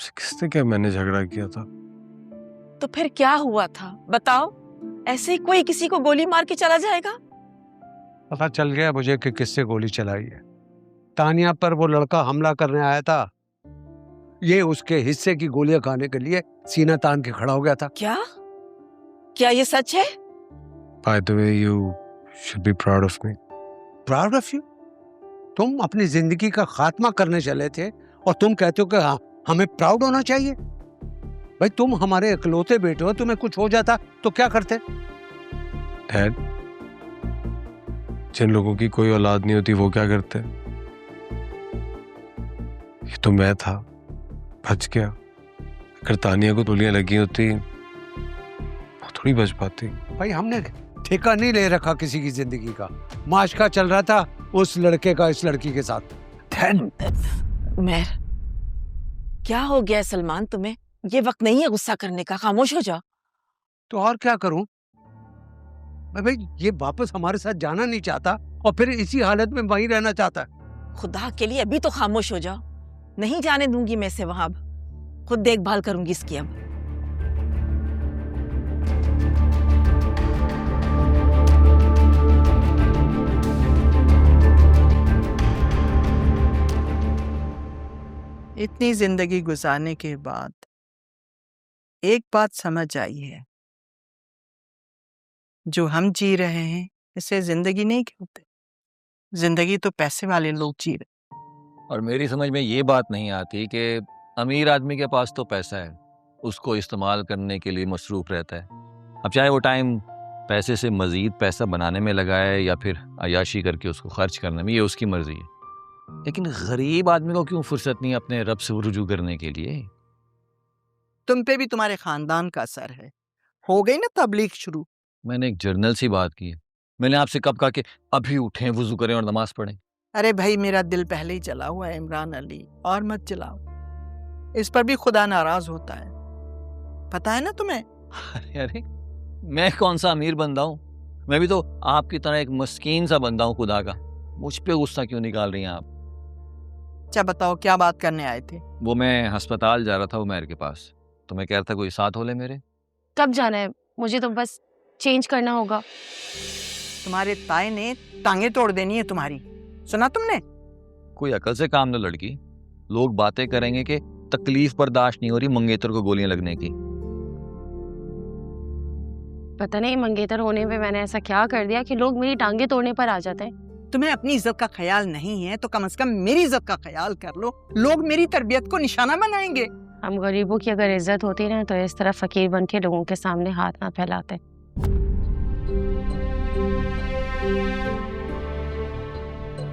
आपसे किसने क्या मैंने झगड़ा किया था? तो फिर क्या हुआ था बताओ? ऐसे ही कोई किसी को गोली मार के चला जाएगा? पता चल गया मुझे कि किससे गोली चलाई है। तानिया पर वो लड़का हमला करने आया था, ये उसके हिस्से की गोलियां खाने के लिए सीना तान के खड़ा हो गया था। क्या क्या ये सच है? By the way, you should be proud of me. Proud of you? तुम अपनी जिंदगी का खात्मा करने चले थे और तुम कहते हो कि हमें प्राउड होना चाहिए? भाई तुम हमारे इकलौते बेटे हो, तुम्हें कुछ हो जाता तो क्या करते? डैड, जिन लोगों की कोई औलाद नहीं होती वो क्या करते? ये तो मैं था, बच गया। अगर तानिया को गोलियां लगी होती वो थोड़ी बच पाती। भाई हमने ठेका नहीं ले रखा किसी की जिंदगी का। माशका चल रहा था उस लड़के का इस लड़की के साथ। उमर, क्या हो गया सलमान तुम्हें? ये वक्त नहीं है गुस्सा करने का, खामोश हो जाओ। तो और क्या करूं? भाई ये वापस हमारे साथ जाना नहीं चाहता और फिर इसी हालत में वहीं रहना चाहता है। खुदा के लिए अभी तो खामोश हो जाओ। नहीं जाने दूंगी मैं इसे वहां। अब खुद देखभाल करूंगी इसकी। अब इतनी जिंदगी गुजारने के बाद एक बात समझ आई है, जो हम जी रहे हैं इसे जिंदगी नहीं कहते, जिंदगी तो पैसे वाले लोग जी रहे। और मेरी समझ में ये बात नहीं आती कि अमीर आदमी के पास तो पैसा है, उसको इस्तेमाल करने के लिए मसरूफ रहता है। अब चाहे वो टाइम पैसे से मज़ीद पैसा बनाने में लगाए या फिर अयाशी करके उसको खर्च करने में, ये उसकी मर्जी है। लेकिन गरीब आदमी को क्यों फुर्सत नहीं अपने रब से रुजू करने के लिए? तुम पे भी तुम्हारे खानदान का असर है। हो गई ना तबलीग शुरू। मैंने एक जर्नल सी बात की है। मैंने आपसे कब कहा कि अभी उठें, वुजू करें और नमाज पढ़ें? अरे भाई मेरा दिल पहले ही चला हुआ है इमरान अली, और मत चलाओ। इस पर भी खुदा नाराज होता है, पता है ना तुम्हें? अरे मैं कौन सा अमीर बंदा हूँ? मैं भी तो आपकी तरह एक मस्कीन सा बंदा हूँ खुदा का। मुझ पे गुस्सा क्यों निकाल रही हैं आप? अच्छा बताओ क्या बात करने आए थे? वो मैं अस्पताल जा रहा था उमर के पास, तो मैं कह रहा था कोई साथ हो ले मेरे। कब जाना है? मुझे तो बस चेंज करना होगा। तुम्हारे ताए ने टांगे तोड़ देनी है तुम्हारी, सुना तुमने? कोई अकल से काम न लड़की। लोग बातें करेंगे कि तकलीफ बर्दाश्त नहीं हो रही मंगेतर को गोलियां लगने की। पता नहीं मंगेतर होने पे मैंने ऐसा क्या कर दिया कि लोग मेरी टांगे तोड़ने पर आ जाते हैं। तुम्हें अपनी इज्जत का ख्याल नहीं है तो कम से कम मेरी इज्जत का ख्याल कर लो। लोग मेरी तरबियत को निशाना बनाएंगे। हम गरीबों की अगर इज्जत होती ना तो इस तरह फकीर बन के लोगों के सामने हाथ ना फैलाते।